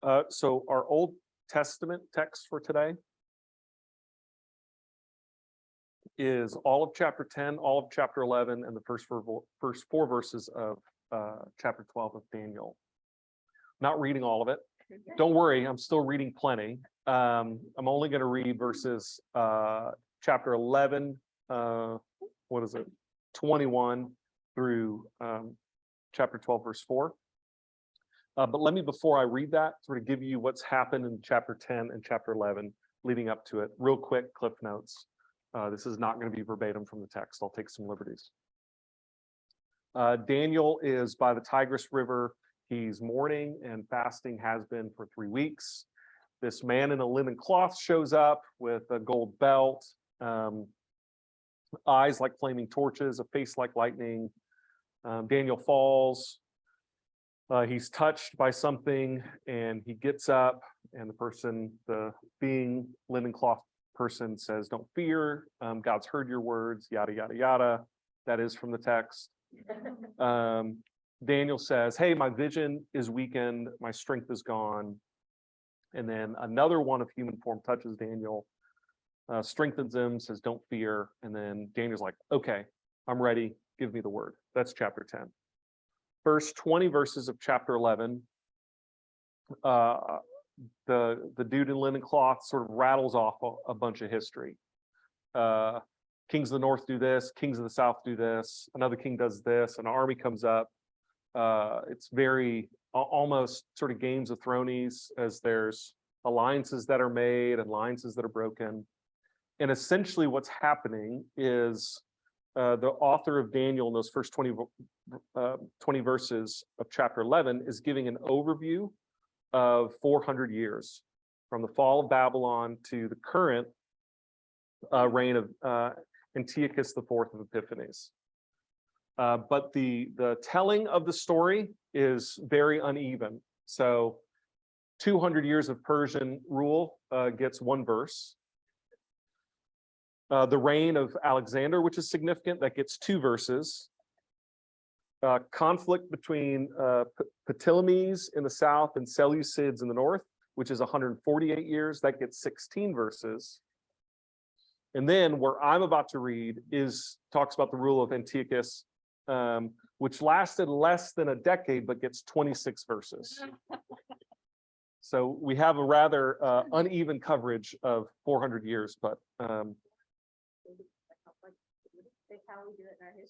So our Old Testament text for today is all of chapter 10, all of chapter 11, and the first four verses of chapter 12 of Daniel. Not reading all of it. Don't worry, I'm still reading plenty. I'm only going to read verses chapter 11, 21 through chapter 12, verse 4. But let me, before I read that, sort of give you what's happened in chapter 10 and chapter 11 leading up to it. Real quick, cliff notes. This is not going to be verbatim from the text. I'll take some liberties. Daniel is by the Tigris River. He's mourning and fasting, has been for 3 weeks. This man in a linen cloth shows up with a gold belt, eyes like flaming torches, a face like lightning. Daniel falls. He's touched by something and he gets up, and the being linen cloth person says, "Don't fear. God's heard your words," yada, yada, yada. That is from the text. Daniel says, "Hey, my vision is weakened. My strength is gone." And then another one of human form touches Daniel, strengthens him, says, "Don't fear." And then Daniel's like, "Okay, I'm ready. Give me the word." That's chapter 10. First 20 verses of chapter 11, the dude in linen cloth sort of rattles off a bunch of history. Kings of the north do this, kings of the south do this, another king does this, an army comes up. It's very almost sort of Games of Thrones, as there's alliances that are made and alliances that are broken. And essentially what's happening is the author of Daniel in those first 20 verses of chapter 11 is giving an overview of 400 years from the fall of Babylon to the current reign of Antiochus IV of Epiphanes. But the telling of the story is very uneven. So 200 years of Persian rule gets one verse. The reign of Alexander, which is significant, that gets 2 verses. Conflict between Ptolemies in the south and Seleucids in the north, which is 148 years, that gets 16 verses. And then where I'm about to read talks about the rule of Antiochus, which lasted less than a decade, but gets 26 verses. So we have a rather uneven coverage of 400 years, but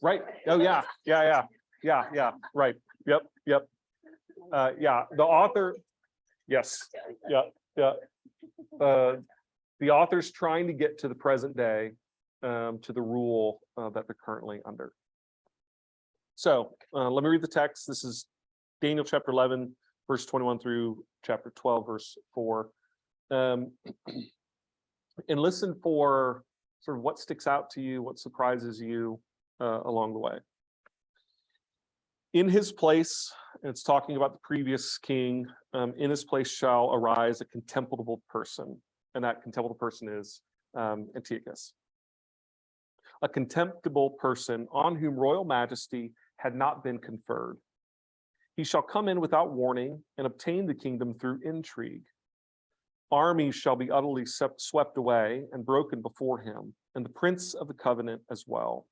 right. Oh yeah, right. Yep. Yeah, the author, yes, yeah. The author's trying to get to the present day, to the rule that they're currently under. So let me read the text. This is Daniel chapter 11, verse 21 through chapter 12, verse 4. And listen for sort of what sticks out to you, what surprises you along the way. In his place, it's talking about the previous king, in his place shall arise a contemptible person. And that contemptible person is Antiochus. A contemptible person on whom royal majesty had not been conferred. He shall come in without warning and obtain the kingdom through intrigue. Armies shall be utterly swept away and broken before him, and the prince of the covenant as well.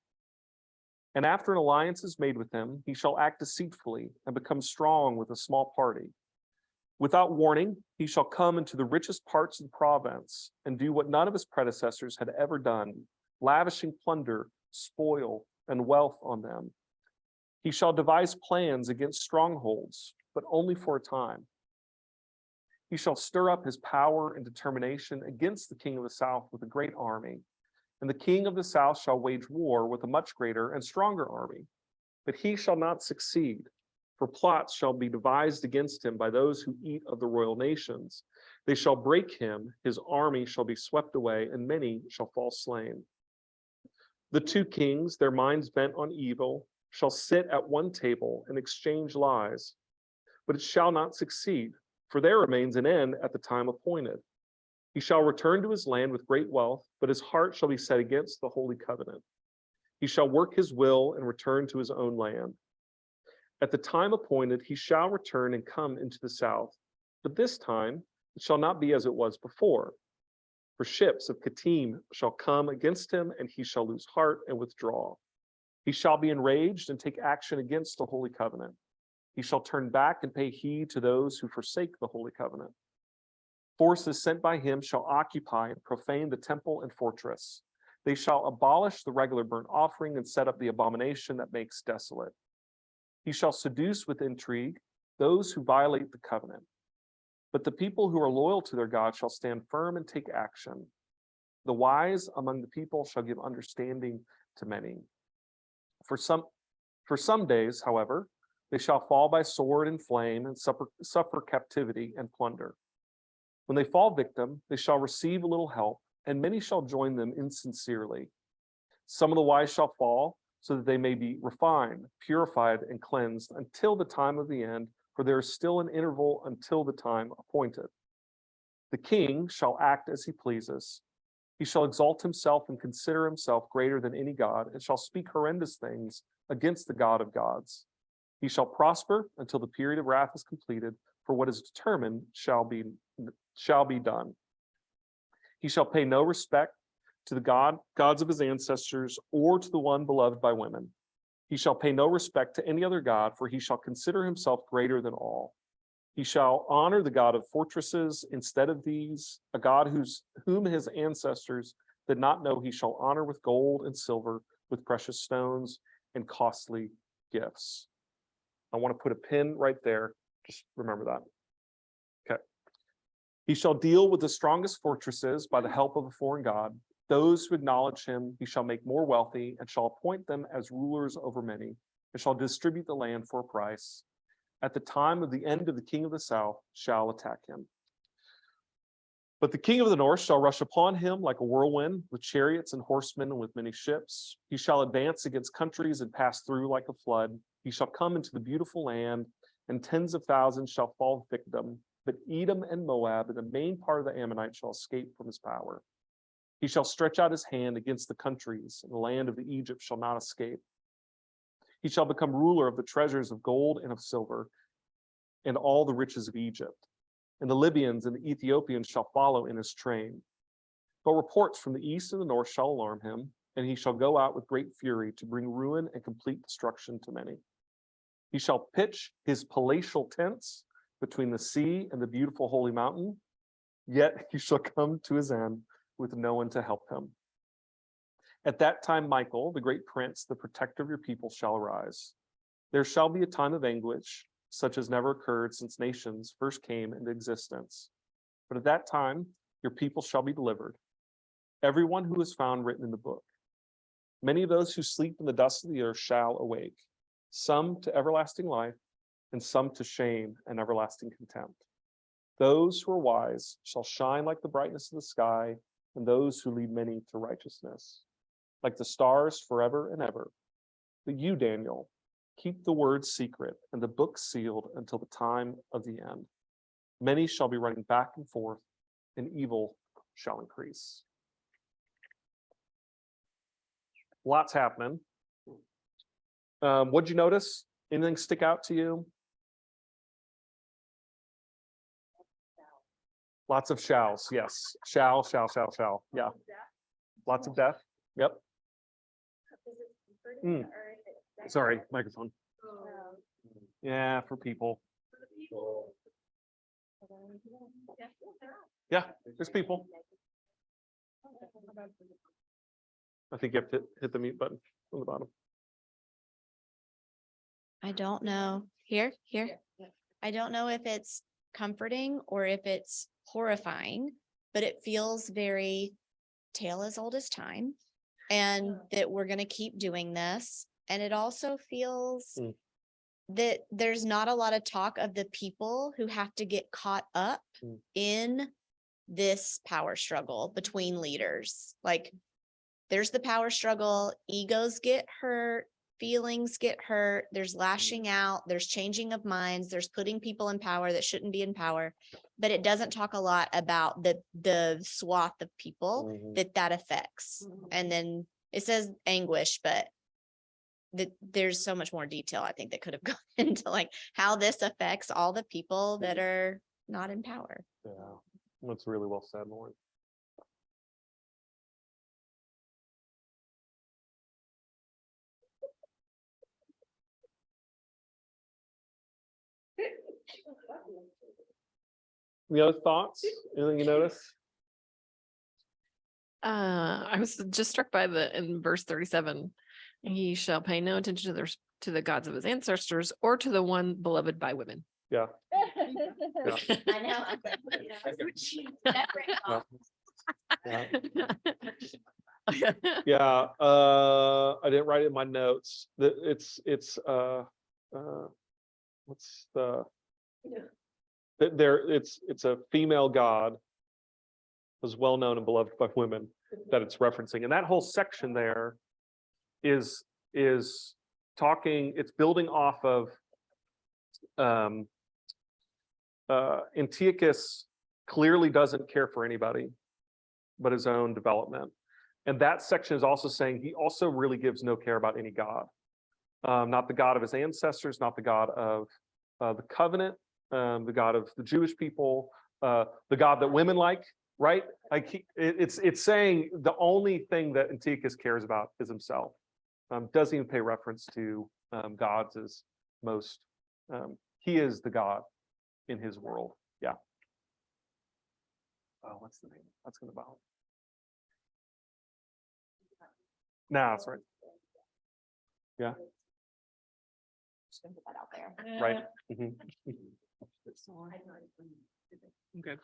And after an alliance is made with him, he shall act deceitfully and become strong with a small party. Without warning, he shall come into the richest parts of the province and do what none of his predecessors had ever done, lavishing plunder, spoil, and wealth on them. He shall devise plans against strongholds, but only for a time. He shall stir up his power and determination against the king of the south with a great army, and the king of the south shall wage war with a much greater and stronger army. But he shall not succeed, for plots shall be devised against him by those who eat of the royal nations. They shall break him, his army shall be swept away, and many shall fall slain. The 2 kings, their minds bent on evil, shall sit at one table and exchange lies, but it shall not succeed, for there remains an end at the time appointed. He shall return to his land with great wealth, but his heart shall be set against the holy covenant. He shall work his will and return to his own land. At the time appointed, he shall return and come into the south, But this time it shall not be as it was before. For ships of Kittim shall come against him, and he shall lose heart and withdraw. He shall be enraged and take action against the holy covenant. He shall turn back and pay heed to those who forsake the holy covenant. Forces sent by him shall occupy and profane the temple and fortress. They shall abolish the regular burnt offering and set up the abomination that makes desolate. He shall seduce with intrigue those who violate the covenant. But the people who are loyal to their God shall stand firm and take action. The wise among the people shall give understanding to many. For some days, however, they shall fall by sword and flame and suffer captivity and plunder. When they fall victim, they shall receive a little help, and many shall join them insincerely. Some of the wise shall fall, so that they may be refined, purified, and cleansed until the time of the end, for there is still an interval until the time appointed. The king shall act as he pleases. He shall exalt himself and consider himself greater than any god, and shall speak horrendous things against the God of gods. He shall prosper until the period of wrath is completed, for what is determined shall be done. He shall pay no respect to the gods of his ancestors, or to the one beloved by women. He shall pay no respect to any other god, for he shall consider himself greater than all. He shall honor the God of fortresses instead of these, a God whom his ancestors did not know. He shall honor with gold and silver, with precious stones and costly gifts. I want to put a pin right there. Just remember that. Okay. He shall deal with the strongest fortresses by the help of a foreign god. Those who acknowledge him, he shall make more wealthy, and shall appoint them as rulers over many, and shall distribute the land for a price. At the time of the end of the king of the south shall attack him. But the king of the north shall rush upon him like a whirlwind, with chariots and horsemen and with many ships. He shall advance against countries and pass through like a flood. He shall come into the beautiful land, and tens of thousands shall fall victim. But Edom and Moab and the main part of the Ammonites shall escape from his power. He shall stretch out his hand against the countries, and the land of the Egypt shall not escape. He shall become ruler of the treasures of gold and of silver, and all the riches of Egypt. And the Libyans and the Ethiopians shall follow in his train. But reports from the east and the north shall alarm him, and he shall go out with great fury to bring ruin and complete destruction to many. He shall pitch his palatial tents between the sea and the beautiful holy mountain, yet he shall come to his end with no one to help him. At that time, Michael, the great prince, the protector of your people, shall arise. There shall be a time of anguish, such as never occurred since nations first came into existence. But at that time, your people shall be delivered, everyone who is found written in the book. Many of those who sleep in the dust of the earth shall awake, some to everlasting life, and some to shame and everlasting contempt. Those who are wise shall shine like the brightness of the sky, and those who lead many to righteousness, like the stars forever and ever. But you, Daniel, keep the word secret and the book sealed until the time of the end. Many shall be running back and forth, and evil shall increase. Lots happening. What'd you notice? Anything stick out to you? Lots of shalls, yes. Shall. Yeah. Lots of death. Yep. Sorry, microphone. Yeah, for people. Yeah, there's people. I think you have to hit the mute button on the bottom. I don't know. Here. I don't know if it's comforting or if it's horrifying, but it feels very tale as old as time, and that we're going to keep doing this. And it also feels that there's not a lot of talk of the people who have to get caught up in this power struggle between leaders. Like, there's the power struggle, egos get hurt, feelings get hurt, there's lashing out, there's changing of minds, there's putting people in power that shouldn't be in power. But it doesn't talk a lot about the swath of people that affects. And then it says anguish, but there's so much more detail, I think, that could have gone into like how this affects all the people that are not in power. Yeah, that's really well said, Lauren. Any other thoughts? Anything you notice? I was just struck by in verse 37, he shall pay no attention to the gods of his ancestors or to the one beloved by women. Yeah. I know. Yeah, I didn't write it in my notes. It's what's the it's a female god was well known and beloved by women that it's referencing. And that whole section there is talking, it's building off of Antiochus clearly doesn't care for anybody but his own development. And that section is also saying he also really gives no care about any god. Not the God of his ancestors, not the God of the covenant, the God of the Jewish people, the God that women like, right? Like it's saying the only thing that Antiochus cares about is himself. Doesn't even pay reference to gods as most. He is the God in his world. Yeah. Oh, what's the name? That's gonna bother. Nah, that's right. Yeah. Just gonna put that out there. Right. Mhm. Okay.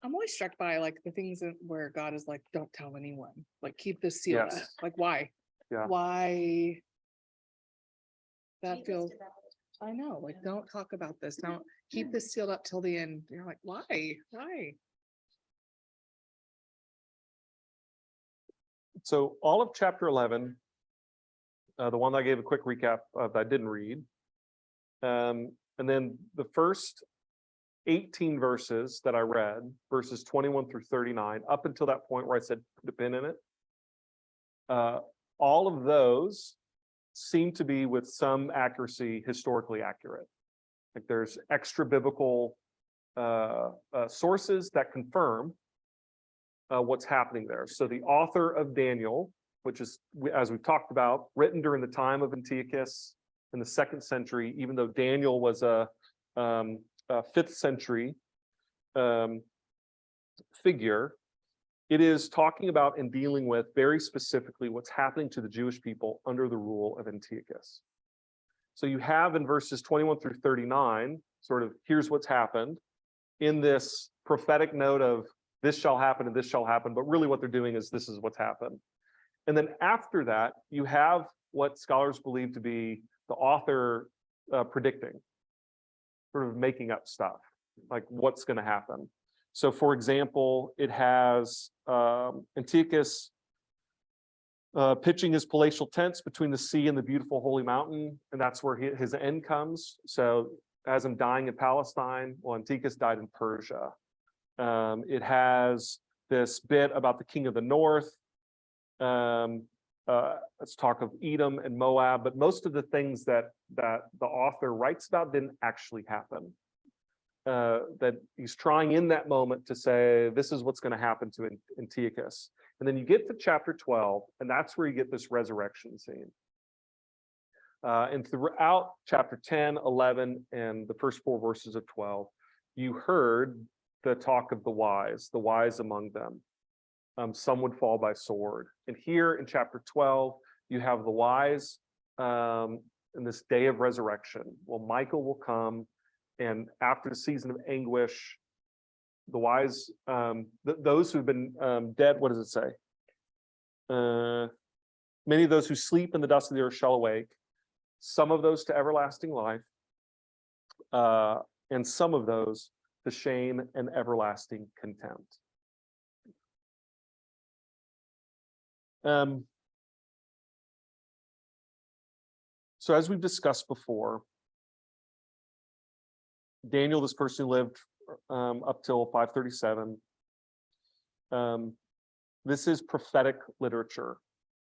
I'm always struck by like the things where God is like, don't tell anyone, like keep this sealed. Yes. Like why? Yeah. Why? That feels, I know, like don't talk about this. Don't keep this sealed up till the end. You're like, why? Why? So all of chapter 11, the one that I gave a quick recap of that I didn't read. And then the first 18 verses that I read, verses 21 through 39, up until that point where I said put a pin in it. All of those seem to be with some accuracy historically accurate. Like there's extra biblical sources that confirm what's happening there. So the author of Daniel, which is, as we've talked about, written during the time of Antiochus in the 2nd century, even though Daniel was a 5th century figure, it is talking about and dealing with very specifically what's happening to the Jewish people under the rule of Antiochus. So you have in verses 21 through 39, sort of here's what's happened in this prophetic note of this shall happen and this shall happen, but really what they're doing is this is what's happened. And then after that, you have what scholars believe to be the author predicting, sort of making up stuff, like what's going to happen. So for example, it has Antiochus pitching his palatial tents between the sea and the beautiful holy mountain, and that's where his end comes. So as him dying in Palestine, well, Antiochus died in Persia. It has this bit about the king of the north. Let's talk of Edom and Moab, but most of the things that the author writes about didn't actually happen. That he's trying in that moment to say, this is what's going to happen to Antiochus. And then you get to chapter 12, and that's where you get this resurrection scene. And throughout chapter 10, 11, and the first 4 verses of 12, you heard the talk of the wise among them. Some would fall by sword. And here in chapter 12, you have the wise in this day of resurrection. Well, Michael will come, and after the season of anguish, the wise, those who've been dead, what does it say? Many of those who sleep in the dust of the earth shall awake, some of those to everlasting life, and some of those to shame and everlasting contempt. So as we've discussed before, Daniel, this person who lived up till 537, this is prophetic literature.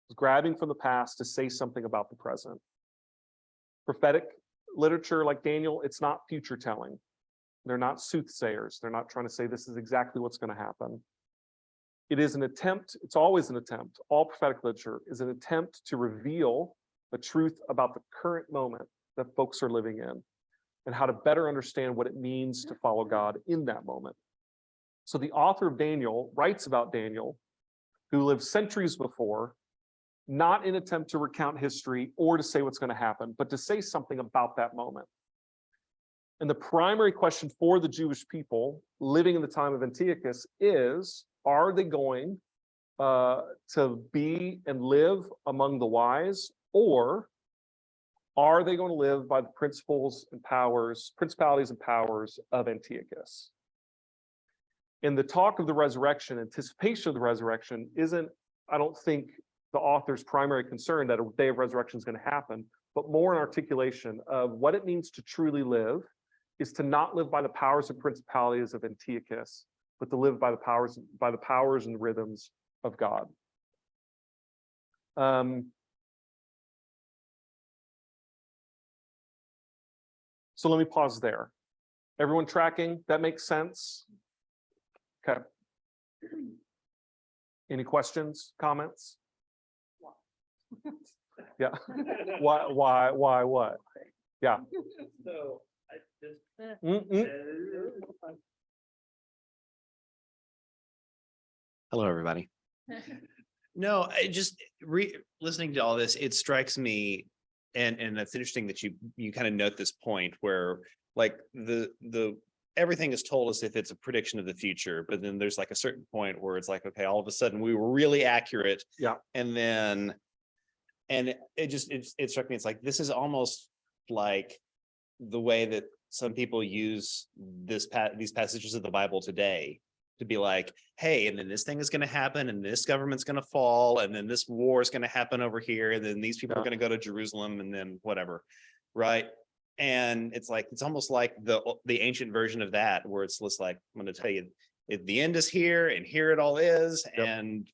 It's grabbing from the past to say something about the present. Prophetic literature like Daniel, it's not future telling. They're not soothsayers. They're not trying to say this is exactly what's going to happen. It is an attempt, it's always an attempt, all prophetic literature is an attempt to reveal the truth about the current moment that folks are living in and how to better understand what it means to follow God in that moment. So the author of Daniel writes about Daniel, who lived centuries before, not in an attempt to recount history or to say what's going to happen, but to say something about that moment. And the primary question for the Jewish people living in the time of Antiochus is, are they going to be and live among the wise, or are they going to live by the principalities and powers of Antiochus? And the talk of the resurrection, anticipation of the resurrection, isn't, I don't think, the author's primary concern that a day of resurrection is going to happen, but more an articulation of what it means to truly live is to not live by the powers and principalities of Antiochus, but to live by the powers and rhythms of God. So let me pause there. Everyone tracking? That makes sense? Okay. Any questions, comments? Yeah. Why, what? Yeah. So I just hello, everybody. No, I just listening to all this, it strikes me, and that's interesting that you kind of note this point where like the everything is told as if it's a prediction of the future, but then there's like a certain point where it's like, okay, all of a sudden we were really accurate. Yeah. And then it struck me, it's like this is almost like the way that some people use these passages of the Bible today to be like, hey, and then this thing is going to happen, and this government's going to fall, and then this war is going to happen over here, and then these people are going to go to Jerusalem, and then whatever, right? And it's like, it's almost like the ancient version of that, where it's just like, I'm going to tell you, the end is here, and here it all is, and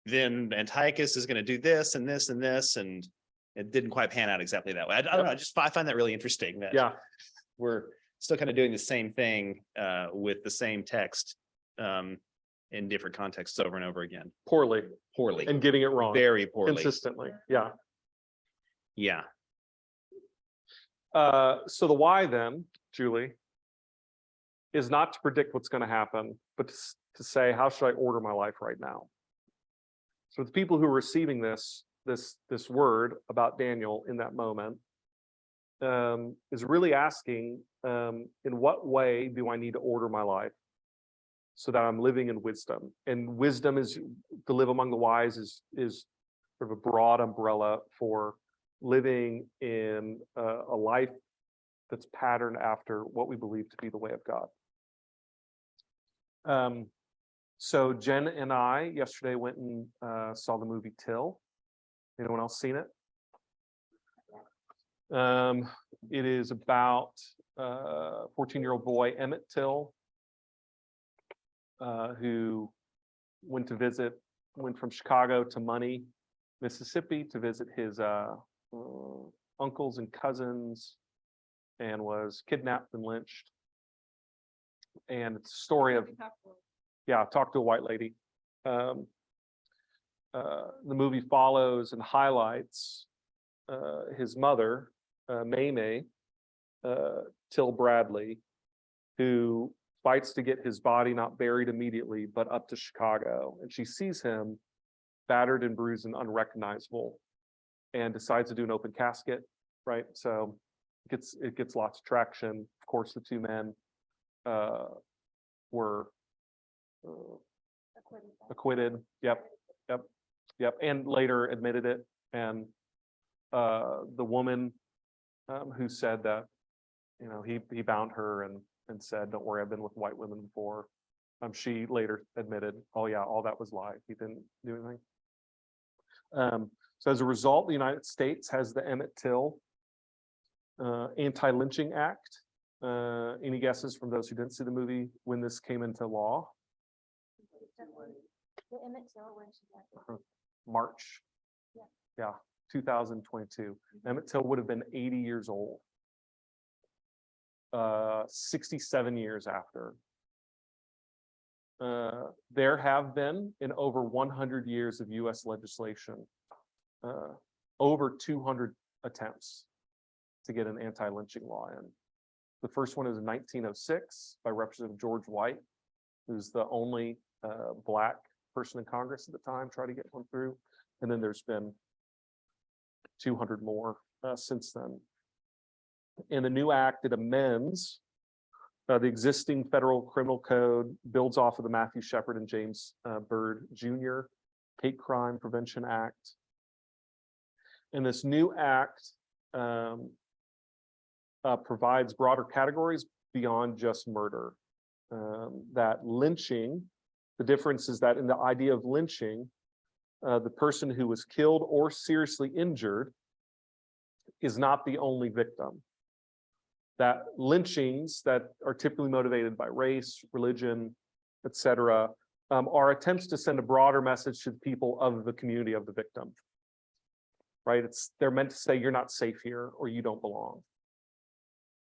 then Antiochus is going to do this and this and this, and it didn't quite pan out exactly that way. I don't know. I find that really interesting that we're still kind of doing the same thing with the same text in different contexts over and over again. Poorly. And getting it wrong. Very poorly. Consistently. Yeah. Yeah. So the why then, Julie, is not to predict what's going to happen, but to say, how should I order my life right now? So the people who are receiving this word about Daniel in that moment is really asking, in what way do I need to order my life so that I'm living in wisdom? And wisdom is to live among the wise is sort of a broad umbrella for living in a life that's patterned after what we believe to be the way of God. So Jen and I yesterday went and saw the movie Till. Anyone else seen it? It is about a 14-year-old boy, Emmett Till, who went from Chicago to Money, Mississippi to visit his uncles and cousins, and was kidnapped and lynched. And it's a story of, talk to a white lady. The movie follows and highlights his mother, May Till Bradley, who fights to get his body not buried immediately, but up to Chicago. And she sees him battered and bruised and unrecognizable, and decides to do an open casket, right? So it gets lots of traction. Of course, the two men were acquitted. Yep. And later admitted it. And the woman who said that, he bound her and said, "Don't worry, I've been with white women before." She later admitted, "Oh yeah, all that was lie. He didn't do anything." So as a result, the United States has the Emmett Till Anti-Lynching Act. Any guesses from those who didn't see the movie when this came into law? March. Yeah, 2022. Emmett Till would have been 80 years old. 67 years after. There have been, in over 100 years of US legislation, over 200 attempts to get an anti-lynching law in. The first one is in 1906 by Representative George White, who's the only Black person in Congress at the time, tried to get one through. And then there's been 200 more since then. And the new act, it amends the existing federal criminal code, builds off of the Matthew Shepard and James Byrd Jr. Hate Crime Prevention Act. And this new act provides broader categories beyond just murder. That lynching, the difference is that in the idea of lynching, the person who was killed or seriously injured is not the only victim. That lynchings that are typically motivated by race, religion, etc., are attempts to send a broader message to the people of the community of the victim. Right? They're meant to say you're not safe here or you don't belong.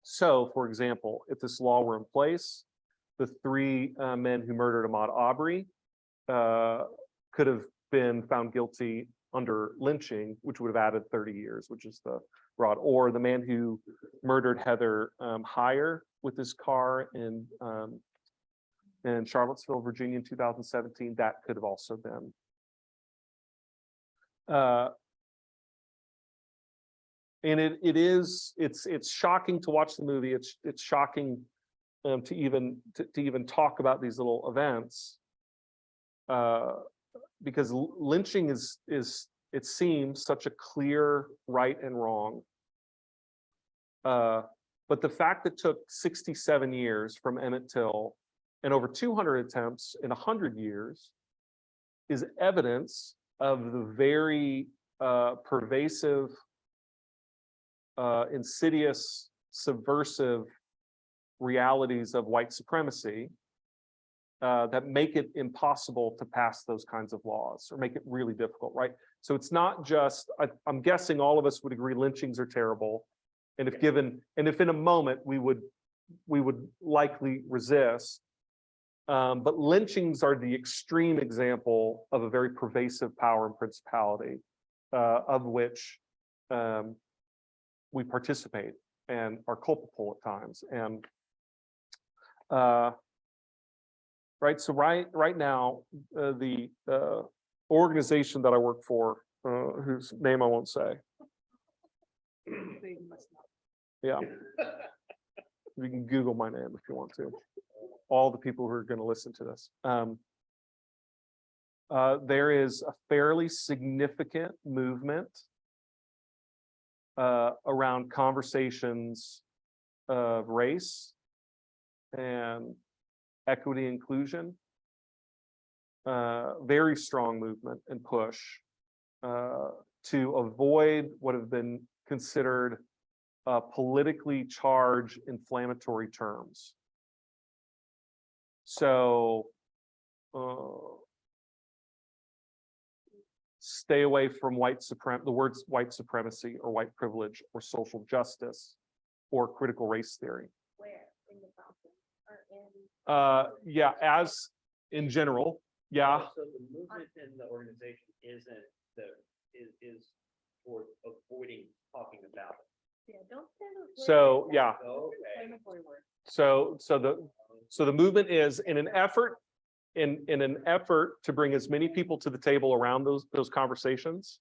So, for example, if this law were in place, the three men who murdered Ahmaud Arbery could have been found guilty under lynching, which would have added 30 years, which is the broad. Or the man who murdered Heather Heyer with his car in Charlottesville, Virginia in 2017, that could have also been. And it's shocking to watch the movie. It's shocking to even talk about these little events, because lynching is it seems such a clear right and wrong. But the fact that it took 67 years from Emmett Till and over 200 attempts in 100 years is evidence of the very pervasive, insidious, subversive realities of white supremacy that make it impossible to pass those kinds of laws or make it really difficult, right? So it's not just, I'm guessing all of us would agree lynchings are terrible. And if given, and if in a moment we would likely resist, but lynchings are the extreme example of a very pervasive power and principality of which we participate and are culpable at times. And right, so right now, the organization that I work for, whose name I won't say. They must not. Yeah. You can Google my name if you want to. All the people who are going to listen to this. There is a fairly significant movement around conversations of race and equity inclusion. Very strong movement and push to avoid what have been considered politically charged inflammatory terms. So stay away from the words white supremacy or white privilege or social justice or critical race theory. Where in the process or in? Yeah, as in general, yeah. So the movement in the organization is for avoiding talking about it. Yeah, don't say those So yeah, Okay. Inflammatory word. so the movement is in an effort to bring as many people to the table around those conversations.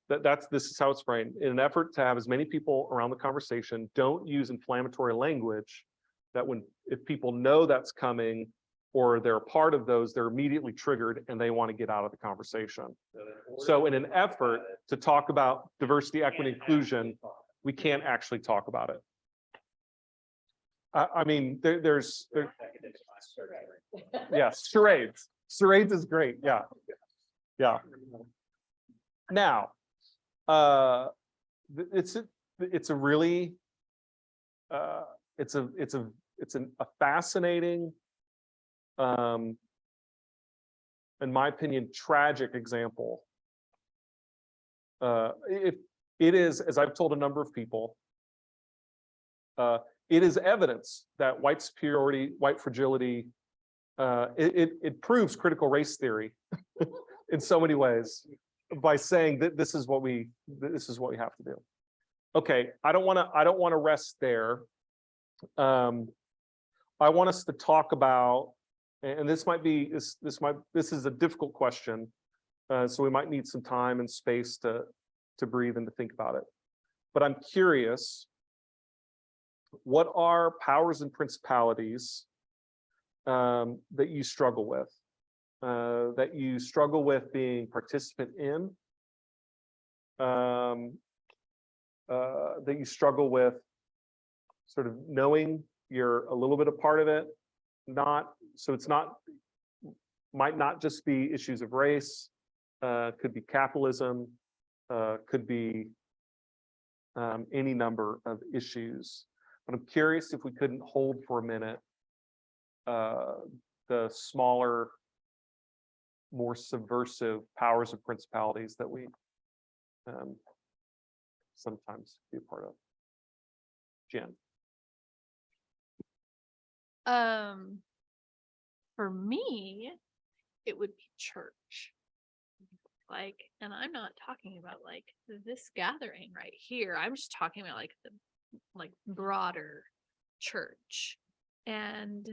This is how it's framed. In an effort to have as many people around the conversation, don't use inflammatory language that if people know that's coming or they're a part of those, they're immediately triggered and they want to get out of the conversation. So in an effort to talk about diversity, equity, inclusion, we can't actually talk about it. I mean, there's yes, charades. Charades is great. Yeah. Yeah. Now, it's a really it's a fascinating, in my opinion, tragic example. It is, as I've told a number of people, it is evidence that white superiority, white fragility, it proves critical race theory in so many ways by saying that this is what we have to do. Okay, I don't want to rest there. I want us to talk about, and this is a difficult question, so we might need some time and space to breathe and to think about it. But I'm curious, what are powers and principalities that you struggle with, being participant in, that you struggle with sort of knowing you're a little bit a part of it, might not just be issues of race, could be capitalism, could be any number of issues. But I'm curious if we couldn't hold for a minute the smaller, more subversive powers and principalities that we sometimes be a part of. Jen. For me, it would be church. Like, and I'm not talking about like this gathering right here. I'm just talking about like the broader church and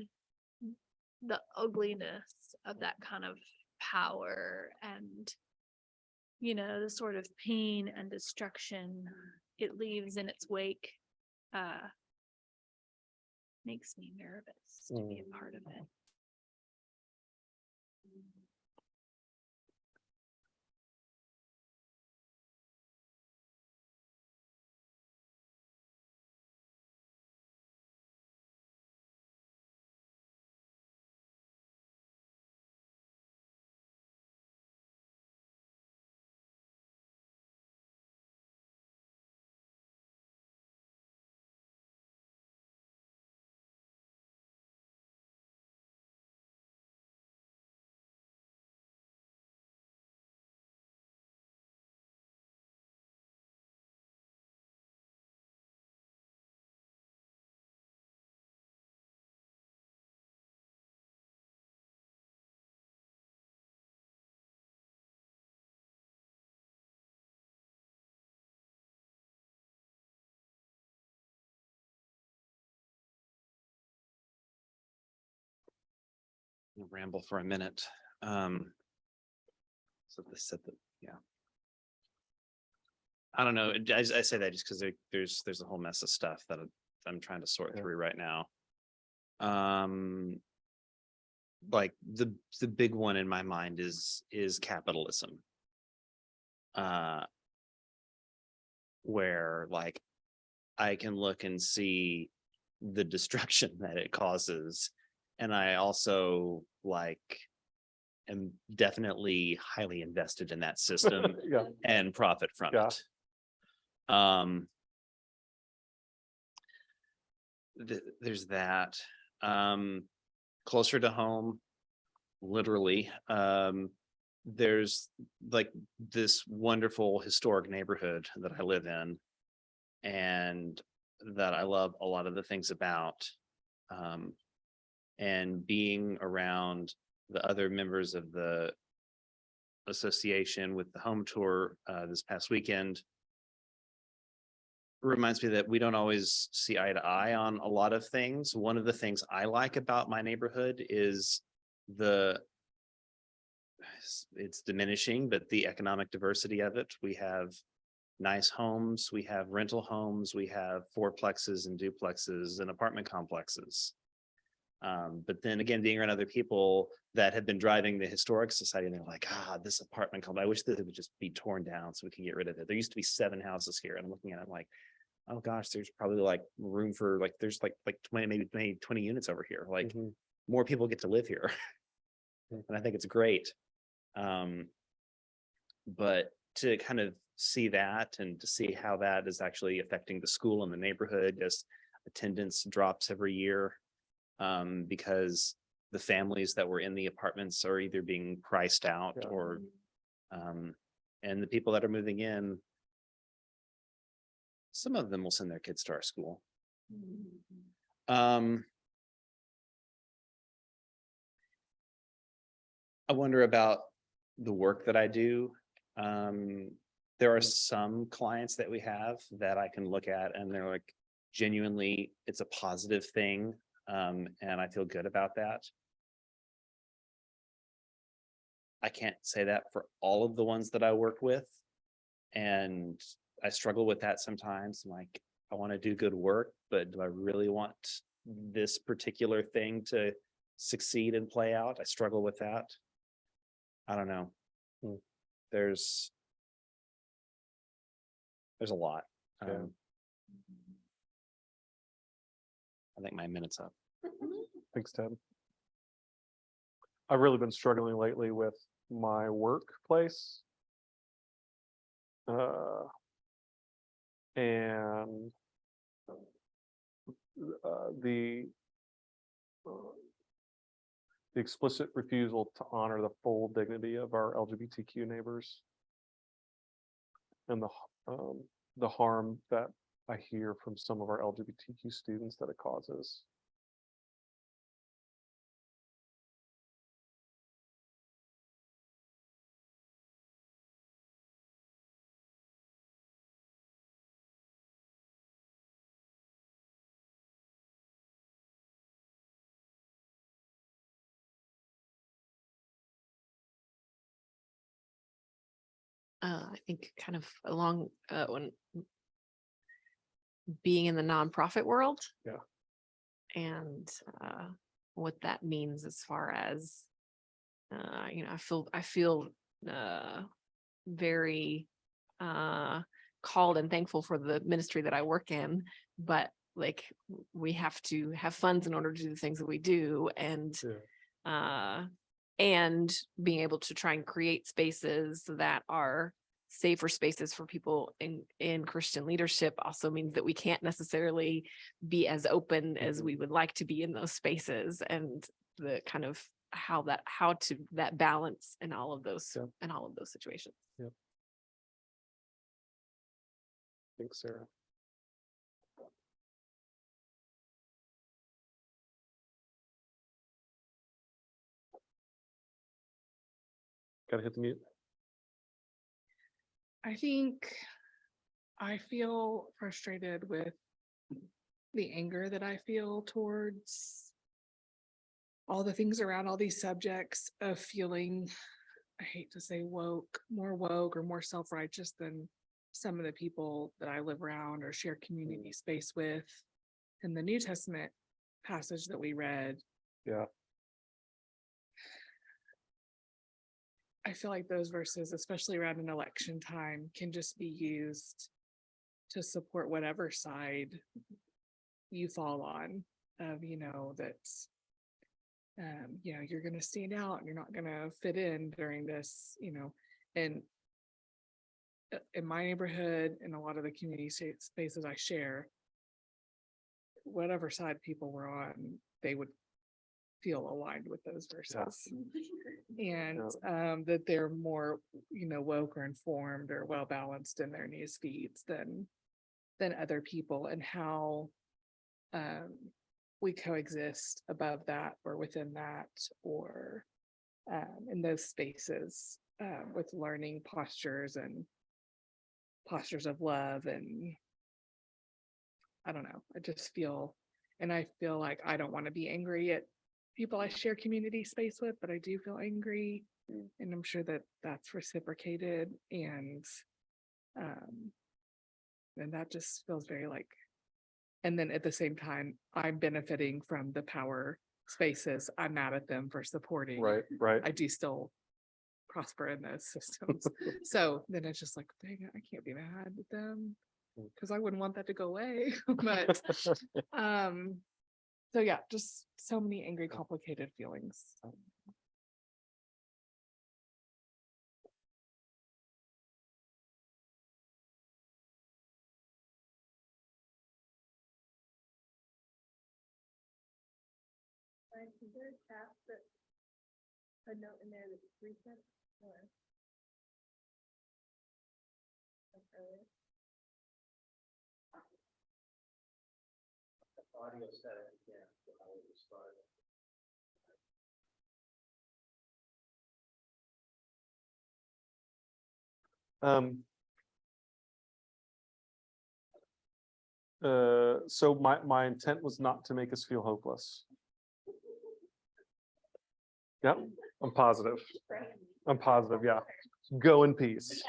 the ugliness of that kind of power and, you know, the sort of pain and destruction it leaves in its wake. Makes me nervous to be a part of it. Ramble for a minute. So this said that, yeah. I don't know. I say that just because there's a whole mess of stuff that I'm trying to sort through right now. Like the big one in my mind is capitalism. Where like I can look and see the destruction that it causes. And I also like am definitely highly invested in that system Yeah. and profit from Yeah. it. There's that. Closer to home, literally, there's like this wonderful historic neighborhood that I live in and that I love a lot of the things about. And being around the other members of the association with the home tour this past weekend reminds me that we don't always see eye to eye on a lot of things. One of the things I like about my neighborhood is it's diminishing, but the economic diversity of it. We have nice homes, we have rental homes, we have fourplexes and duplexes and apartment complexes. But then again, being around other people that have been driving the historic society, and they're like, this apartment complex, I wish that it would just be torn down so we can get rid of it. There used to be 7 houses here, and I'm looking at it, I'm like, oh gosh, there's probably like room for like, there's like 20, maybe 20 units over here. Like more people get to live here. And I think it's great. But to kind of see that and to see how that is actually affecting the school and the neighborhood, just attendance drops every year. Because the families that were in the apartments are either being priced out or and the people that are moving in, some of them will send their kids to our school. I wonder about the work that I do. There are some clients that we have that I can look at and they're like genuinely, it's a positive thing. And I feel good about that. I can't say that for all of the ones that I work with. And I struggle with that sometimes. I'm like, I want to do good work, but do I really want this particular thing to succeed and play out? I struggle with that. I don't know. There's a lot. Yeah. I think my minute's up. Thanks, Ted. I've really been struggling lately with my workplace. And the explicit refusal to honor the full dignity of our LGBTQ neighbors. And the harm that I hear from some of our LGBTQ students that it causes. I think kind of along when being in the nonprofit world. Yeah. And what that means as far as you know, I feel very called and thankful for the ministry that I work in, but like we have to have funds in order to do the things that we do, and being able to try and create spaces that are safer spaces for people in Christian leadership also means that we can't necessarily be as open as we would like to be in those spaces, and the kind of how to that balance in all of those situations. Yep. Thanks, Sarah. Gotta hit the mute. I think I feel frustrated with the anger that I feel towards all the things around all these subjects of feeling, I hate to say woke, more woke or more self-righteous than some of the people that I live around or share community space with. In the New Testament passage that we read, Yeah. I feel like those verses, especially around an election time, can just be used to support whatever side you fall on of, that's, you're going to stand out and you're not going to fit in during this, and in my neighborhood and a lot of the community spaces I share, whatever side people were on, they would feel aligned with those verses. And that they're more, woke or informed or well balanced in their news feeds than other people, and how we coexist above that or within that, or in those spaces with learning postures and postures of love. And I don't know, I just feel, and I feel like I don't want to be angry at people I share community space with, but I do feel angry, and I'm sure that that's reciprocated, and that just feels very like, and then at the same time, I'm benefiting from the power spaces. I'm mad at them for supporting. Right. I do still prosper in those systems. So then it's just like, dang it, I can't be mad at them because I wouldn't want that to go away. But so yeah, just so many angry, complicated feelings. Is there a chat that a note in there that's recent or earlier? audio static again, so I will restart it. So my intent was not to make us feel hopeless. Yep, I'm positive. I'm positive, yeah. Go in peace.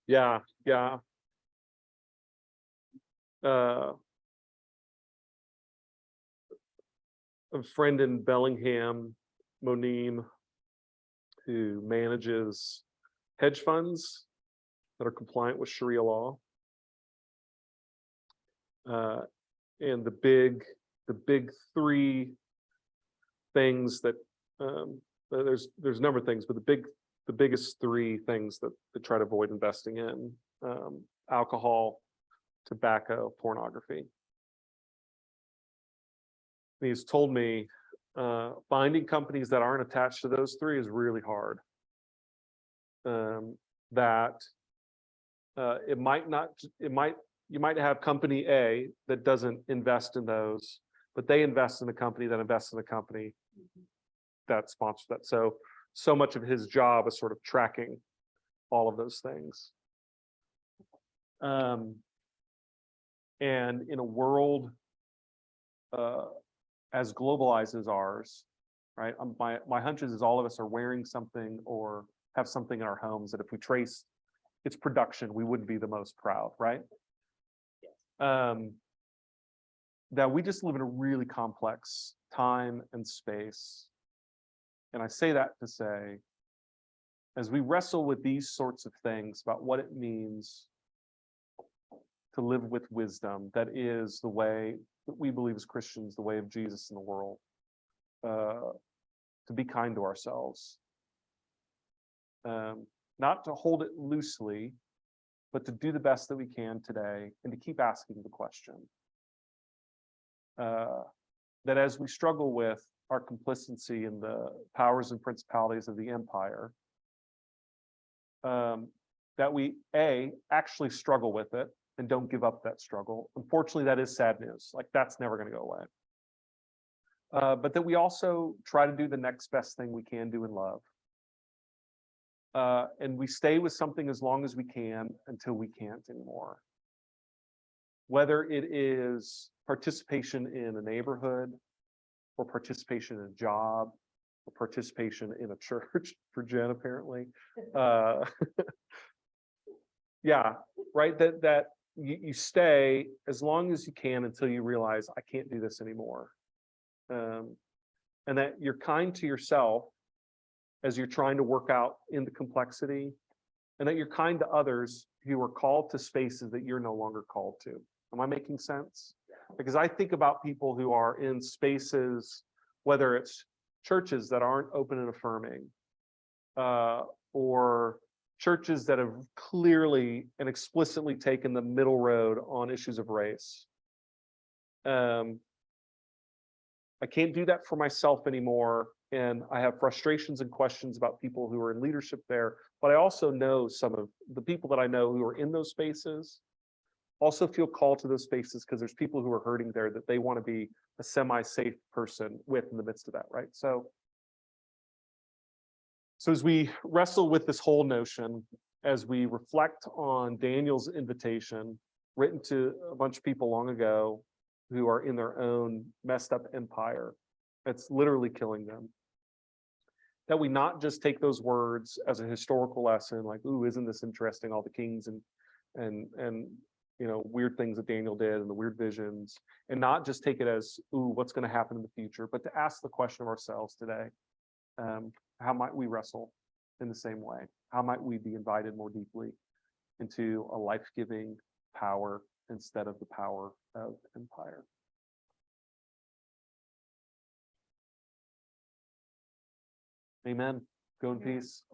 Yeah, yeah. A friend in Bellingham, Monim, who manages hedge funds that are compliant with Sharia law. And the big three things that there's a number of things, but the biggest three things that they try to avoid investing in: alcohol, tobacco, pornography. And he's told me finding companies that aren't attached to those three is really hard. That you might have company A that doesn't invest in those, but they invest in a company that invests in a company that sponsors that. So much of his job is sort of tracking all of those things. And in a world as globalized as ours, right? My hunch is all of us are wearing something or have something in our homes that if we trace its production, we wouldn't be the most proud, right? That we just live in a really complex time and space. And I say that to say, as we wrestle with these sorts of things about what it means to live with wisdom, that is the way that we believe as Christians, the way of Jesus in the world, to be kind to ourselves, not to hold it loosely, but to do the best that we can today and to keep asking the question. That as we struggle with our complicity in the powers and principalities of the empire, that we actually struggle with it and don't give up that struggle. Unfortunately, that is sad news. Like, that's never going to go away. But that we also try to do the next best thing we can do in love. And we stay with something as long as we can until we can't anymore. Whether it is participation in a neighborhood, or participation in a job, or participation in a church for Jen, apparently. Yeah, right. That you stay as long as you can until you realize I can't do this anymore. And that you're kind to yourself as you're trying to work out in the complexity, and that you're kind to others who are called to spaces that you're no longer called to. Am I making sense? Because I think about people who are in spaces, whether it's churches that aren't open and affirming, or churches that have clearly and explicitly taken the middle road on issues of race. I can't do that for myself anymore. And I have frustrations and questions about people who are in leadership there. But I also know some of the people that I know who are in those spaces also feel called to those spaces because there's people who are hurting there that they want to be a semi-safe person with in the midst of that, right? So as we wrestle with this whole notion, as we reflect on Daniel's invitation written to a bunch of people long ago who are in their own messed up empire that's literally killing them, that we not just take those words as a historical lesson, like, ooh, isn't this interesting, all the kings and you know, weird things that Daniel did and the weird visions, and not just take it as, ooh, what's going to happen in the future, but to ask the question of ourselves today, how might we wrestle in the same way? How might we be invited more deeply into a life-giving power instead of the power of empire? Amen. Go in peace.